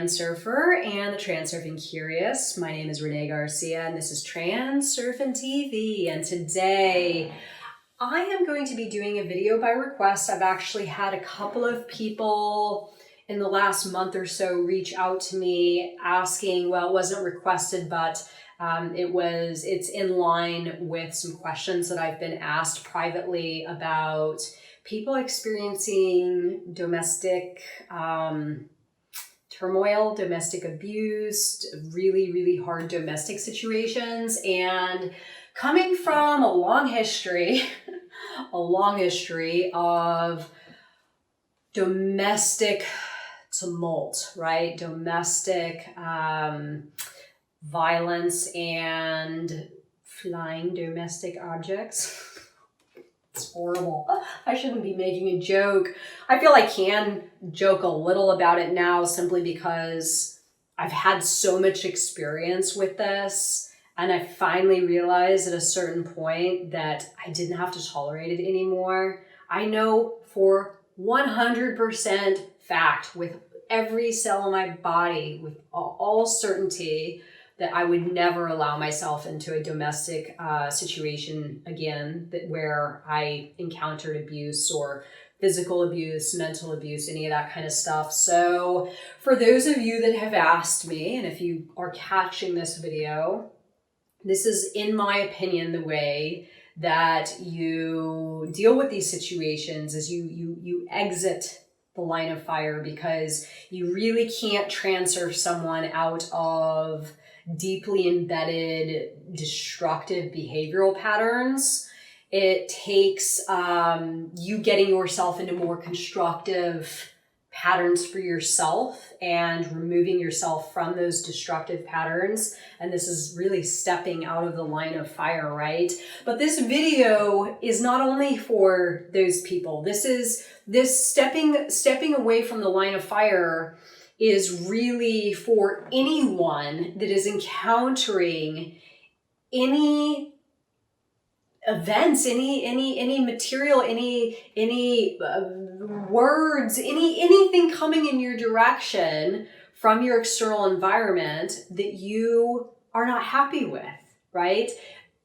Transurfer and the Transurfing Curious. My name is Renee Garcia and this is TransurfingTV. And today I am going to be doing a video by request. I've actually had a couple of people in the last month or so reach out to me asking, well, it wasn't requested, but it's in line with some questions that I've been asked privately about people experiencing domestic turmoil, domestic abuse, really, really hard domestic situations, and coming from a long history of domestic tumult, right? Domestic violence and flying domestic objects. It's horrible. I shouldn't be making a joke. I feel I can joke a little about it now simply because I've had so much experience with this, and I finally realized at a certain point that I didn't have to tolerate it anymore. I know for 100% fact, with every cell in my body, with all certainty, that I would never allow myself into a domestic situation again where I encountered abuse or physical abuse, mental abuse, any of that kind of stuff. So for those of you that have asked me, and if you are catching this video, this is, in my opinion, the way that you deal with these situations is you exit the line of fire, because you really can't transfer someone out of deeply embedded destructive behavioral patterns. It takes you getting yourself into more constructive patterns for yourself and removing yourself from those destructive patterns. And this is really stepping out of the line of fire, right? But this video is not only for those people. This stepping away from the line of fire is really for anyone that is encountering any events, any material, any words, anything coming in your direction from your external environment that you are not happy with, right?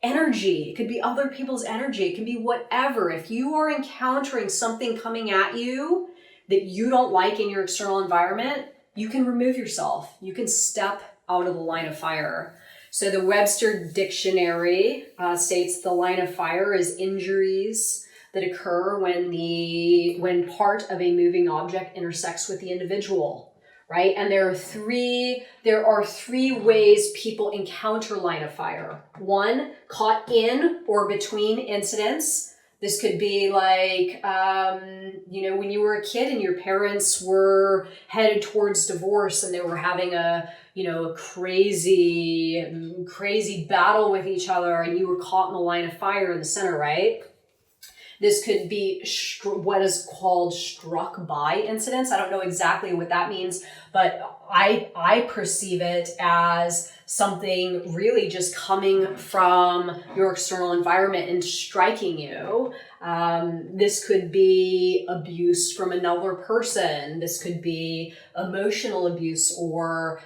Energy, it could be other people's energy, it can be whatever. If you are encountering something coming at you that you don't like in your external environment, you can remove yourself. You can step out of the line of fire. So the Webster Dictionary states the line of fire is injuries that occur when part of a moving object intersects with the individual, right? And there are three ways people encounter line of fire. One, caught in or between incidents. This could be like, when you were a kid and your parents were headed towards divorce and they were having a crazy battle with each other and you were caught in the line of fire in the center, right? This could be what is called struck by incidents. I don't know exactly what that means, but I perceive it as something really just coming from your external environment and striking you. This could be abuse from another person. This could be emotional abuse or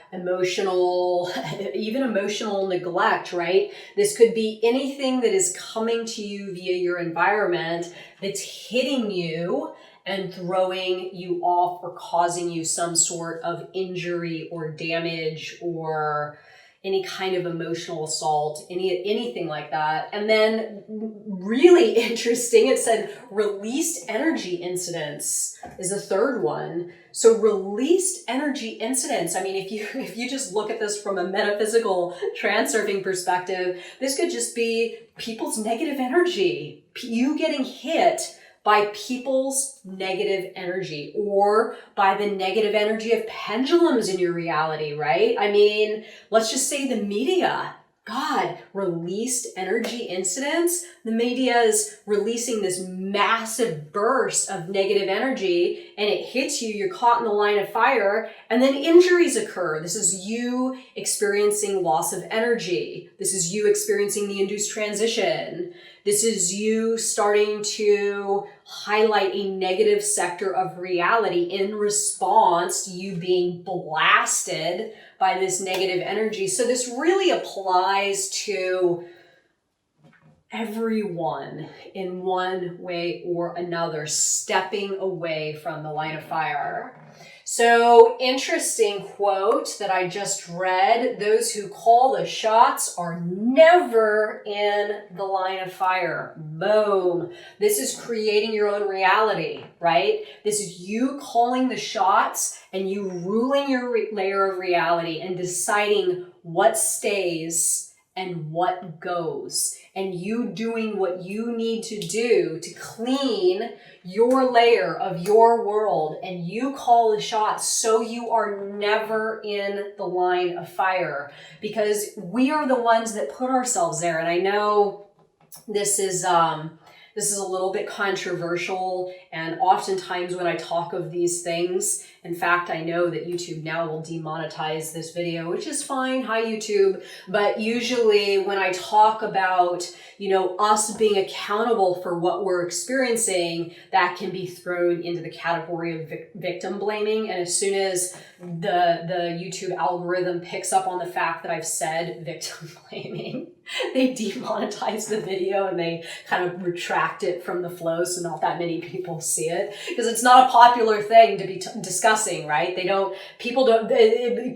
even emotional neglect, right? This could be anything that is coming to you via your environment that's hitting you and throwing you off or causing you some sort of injury or damage or any kind of emotional assault, anything like that. And then really interesting, it said released energy incidents is a third one. So released energy incidents, I mean, if you just look at this from a metaphysical transurfing perspective, this could just be people's negative energy, you getting hit by people's negative energy or by the negative energy of pendulums in your reality, right? I mean, let's just say the media, God, released energy incidents. The media is releasing this massive burst of negative energy and it hits you, you're caught in the line of fire, and then injuries occur. This is you experiencing loss of energy. This is you experiencing the induced transition. This is you starting to highlight a negative sector of reality in response to you being blasted by this negative energy. So this really applies to everyone in one way or another, stepping away from the line of fire. So, interesting quote that I just read: those who call the shots are never in the line of fire. Boom. This is creating your own reality, right? This is you calling the shots and you ruling your layer of reality and deciding what stays and what goes, and you doing what you need to do to clean your layer of your world, and you call the shots so you are never in the line of fire, because we are the ones that put ourselves there. And I know this is a little bit controversial, and oftentimes when I talk of these things, in fact, I know that YouTube now will demonetize this video, which is fine. Hi, YouTube. But usually when I talk about, us being accountable for what we're experiencing, that can be thrown into the category of victim blaming. And as soon as the YouTube algorithm picks up on the fact that I've said victim blaming, they demonetize the video and they kind of retract it from the flow so not that many people see it, because it's not a popular thing to be discussing, right?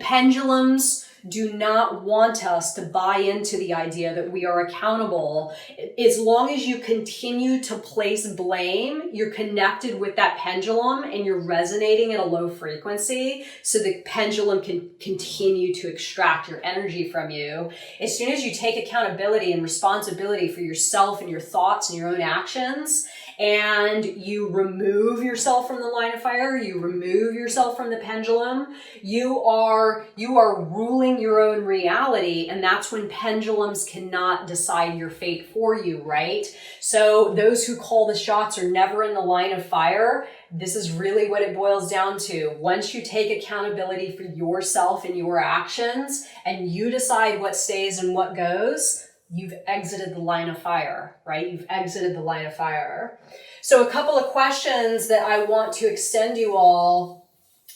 Pendulums do not want us to buy into the idea that we are accountable. As long as you continue to place blame, you're connected with that pendulum and you're resonating at a low frequency, so the pendulum can continue to extract your energy from you. As soon as you take accountability and responsibility for yourself and your thoughts and your own actions, and you remove yourself from the line of fire, you remove yourself from the pendulum, you are ruling your own reality, and that's when pendulums cannot decide your fate for you, right? So those who call the shots are never in the line of fire. This is really what it boils down to. Once you take accountability for yourself and your actions, and you decide what stays and what goes, you've exited the line of fire, right? You've exited the line of fire. So a couple of questions that I want to extend you all.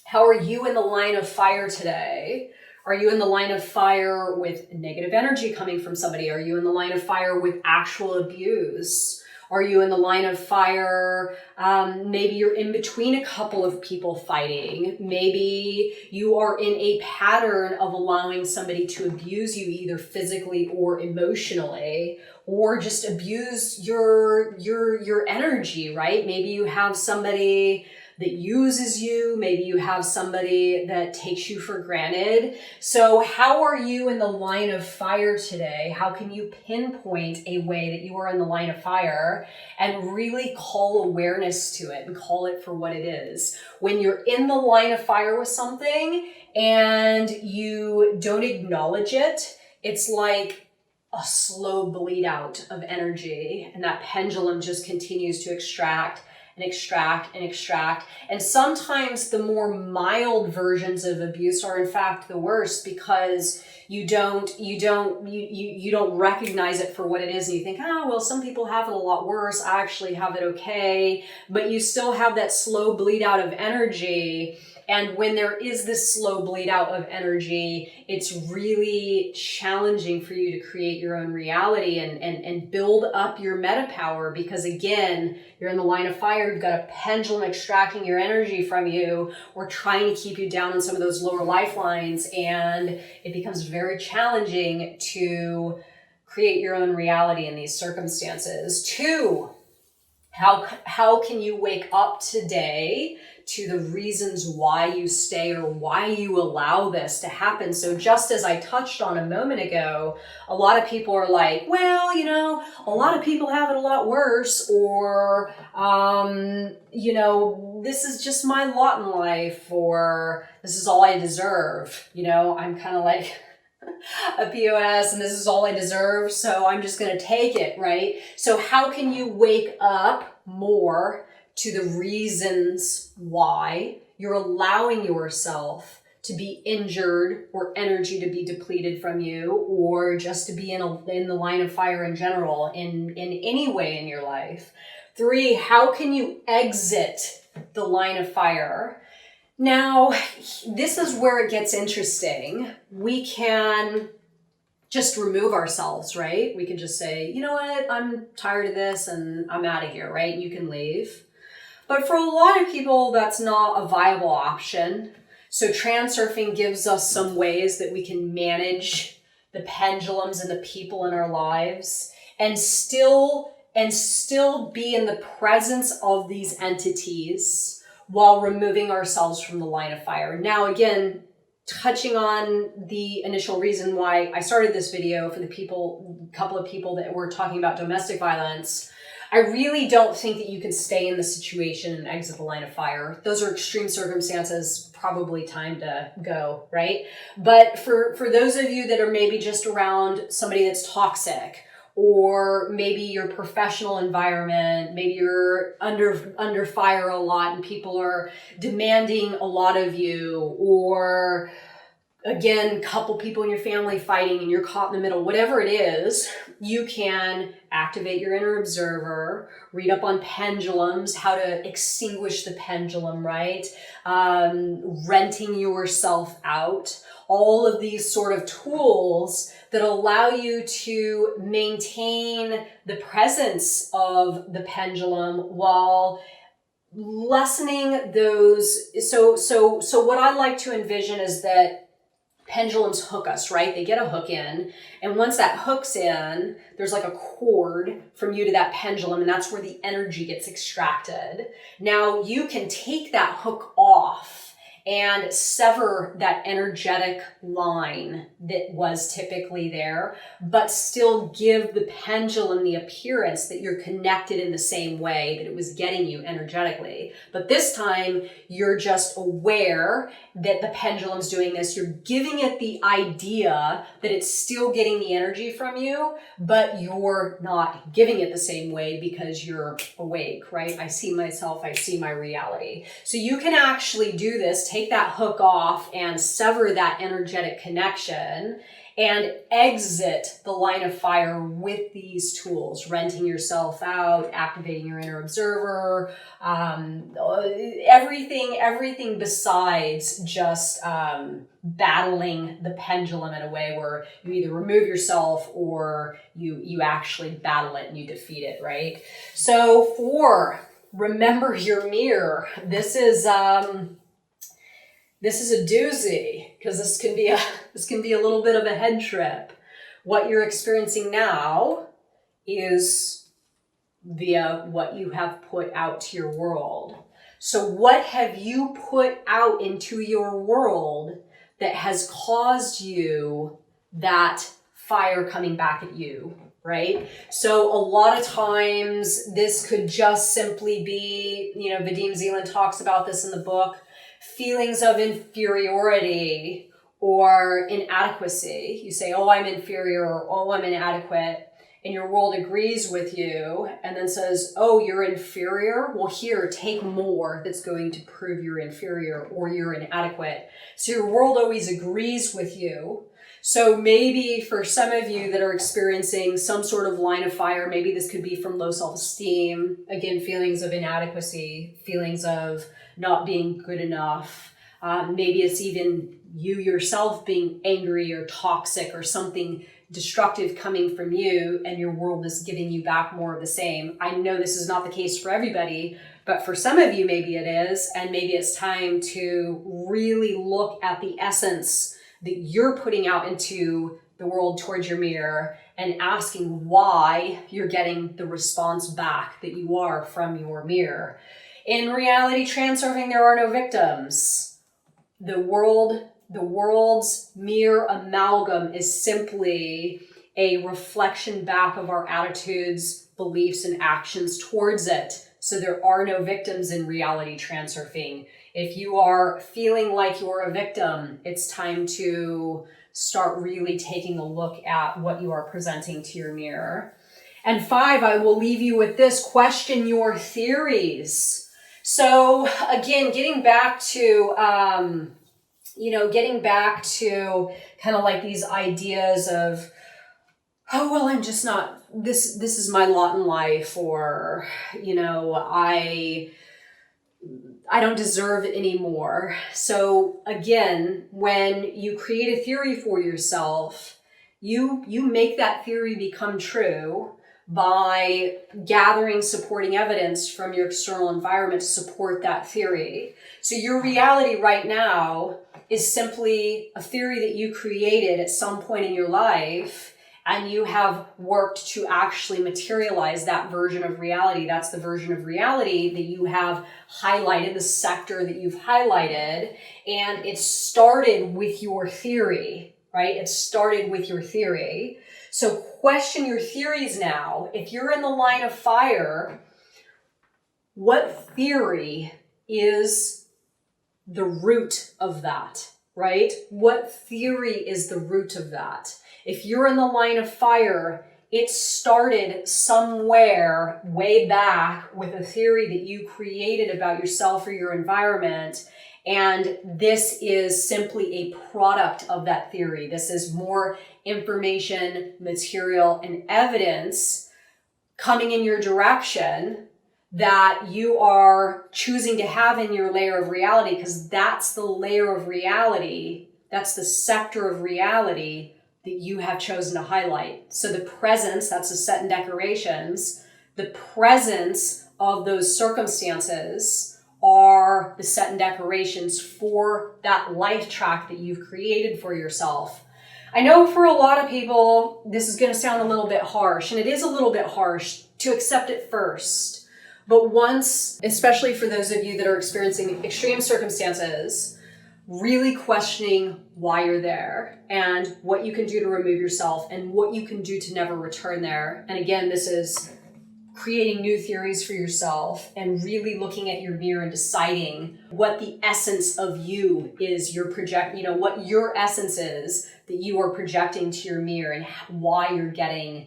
How are you in the line of fire today? Are you in the line of fire with negative energy coming from somebody? Are you in the line of fire with actual abuse? Are you in the line of fire? Maybe you're in between a couple of people fighting. Maybe you are in a pattern of allowing somebody to abuse you, either physically or emotionally, or just abuse your energy, right? Maybe you have somebody that uses you. Maybe you have somebody that takes you for granted. So how are you in the line of fire today? How can you pinpoint a way that you are in the line of fire and really call awareness to it and call it for what it is? When you're in the line of fire with something and you don't acknowledge it, it's like a slow bleed out of energy, and that pendulum just continues to extract and extract and extract. And sometimes the more mild versions of abuse are in fact the worst, because you don't recognize it for what it is, and you think, oh, well, some people have it a lot worse. I actually have it okay. But you still have that slow bleed out of energy. And when there is this slow bleed out of energy, it's really challenging for you to create your own reality and build up your meta power, because again, you're in the line of fire, you've got a pendulum extracting your energy from you or trying to keep you down on some of those lower lifelines, and it becomes very challenging to create your own reality in these circumstances. 2, how can you wake up today to the reasons why you stay or why you allow this to happen? So just as I touched on a moment ago, a lot of people are like, well, a lot of people have it a lot worse, or, this is just my lot in life, or this is all I deserve. I'm kind of like a POS, and this is all I deserve, so I'm just going to take it, right? So how can you wake up more to the reasons why you're allowing yourself to be injured or energy to be depleted from you, or just to be in the line of fire in general, in any way in your life. 3, how can you exit the line of fire? Now, this is where it gets interesting. We can just remove ourselves, right? We can just say, you know what, I'm tired of this and I'm out of here, right? And you can leave. But for a lot of people, that's not a viable option. So transurfing gives us some ways that we can manage the pendulums and the people in our lives and still be in the presence of these entities while removing ourselves from the line of fire. Now, again, touching on the initial reason why I started this video for the couple of people that were talking about domestic violence, I really don't think that you can stay in the situation and exit the line of fire. Those are extreme circumstances, probably time to go, right? But for those of you that are maybe just around somebody that's toxic, or maybe your professional environment, maybe you're under fire a lot and people are demanding a lot of you, or again, couple people in your family fighting and you're caught in the middle, whatever it is, you can activate your inner observer, read up on pendulums, how to extinguish the pendulum, right? Renting yourself out, all of these sort of tools that allow you to maintain the presence of the pendulum while lessening those. So what I like to envision is that pendulums hook us, right? They get a hook in, and once that hook's in, there's like a cord from you to that pendulum, and that's where the energy gets extracted. Now you can take that hook off and sever that energetic line that was typically there, but still give the pendulum the appearance that you're connected in the same way that it was getting you energetically. But this time, you're just aware that the pendulum's doing this. You're giving it the idea that it's still getting the energy from you, but you're not giving it the same way because you're awake, right? I see myself, I see my reality. So you can actually do this, take that hook off and sever that energetic connection and exit the line of fire with these tools, renting yourself out, activating your inner observer, everything besides just battling the pendulum in a way where you either remove yourself or you actually battle it and you defeat it, right? So 4, remember your mirror. This is a doozy, because this can be a little bit of a head trip. What you're experiencing now is via what you have put out to your world. So what have you put out into your world that has caused you that fire coming back at you, right? So a lot of times this could just simply be, Vadim Zeland talks about this in the book, feelings of inferiority or inadequacy. You say, oh, I'm inferior, or oh, I'm inadequate, and your world agrees with you and then says, oh, you're inferior? Well, here, take more that's going to prove you're inferior or you're inadequate. So your world always agrees with you. So maybe for some of you that are experiencing some sort of line of fire, maybe this could be from low self-esteem, again, feelings of inadequacy, feelings of not being good enough. Maybe it's even you yourself being angry or toxic or something destructive coming from you, and your world is giving you back more of the same. I know this is not the case for everybody, but for some of you, maybe it is, and maybe it's time to really look at the essence that you're putting out into the world towards your mirror and asking why you're getting the response back that you are from your mirror. In reality transurfing, there are no victims. The world's mere amalgam is simply a reflection back of our attitudes, beliefs, and actions towards it. So there are no victims in reality transurfing. If you are feeling like you're a victim, it's time to start really taking a look at what you are presenting to your mirror. And 5, I will leave you with this: question your theories. So again, getting back to you know, getting back to kind of like these ideas of, oh, well, I'm just not, this is my lot in life, or, you know, I don't deserve it anymore. So again, when you create a theory for yourself, you make that theory become true by gathering supporting evidence from your external environment to support that theory. So your reality right now is simply a theory that you created at some point in your life, and you have worked to actually materialize that version of reality. That's the version of reality that you have highlighted, the sector that you've highlighted, and it started with your theory, right? It started with your theory. So question your theories now. If you're in the line of fire, what theory is the root of that, right? What theory is the root of that? If you're in the line of fire, it started somewhere way back with a theory that you created about yourself or your environment. And this is simply a product of that theory. This is more information, material, and evidence coming in your direction that you are choosing to have in your layer of reality, because that's the layer of reality, that's the sector of reality that you have chosen to highlight. So the presence, that's the set and decorations, the presence of those circumstances are the set and decorations for that life track that you've created for yourself. I know for a lot of people, this is going to sound a little bit harsh, and it is a little bit harsh to accept it first. But once, especially for those of you that are experiencing extreme circumstances, really questioning why you're there and what you can do to remove yourself and what you can do to never return there. And again, this is creating new theories for yourself and really looking at your mirror and deciding what the essence of you is, what your essence is that you are projecting to your mirror, and why you're getting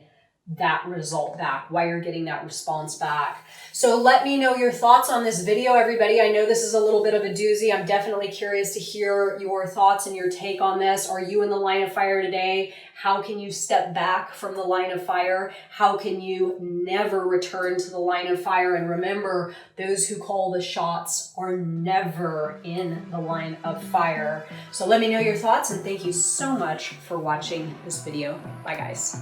that result back, why you're getting that response back. So let me know your thoughts on this video, everybody. I know this is a little bit of a doozy. I'm definitely curious to hear your thoughts and your take on this. Are you in the line of fire today? How can you step back from the line of fire? How can you never return to the line of fire? And remember, those who call the shots are never in the line of fire. So let me know your thoughts, and thank you so much for watching this video. Bye, guys.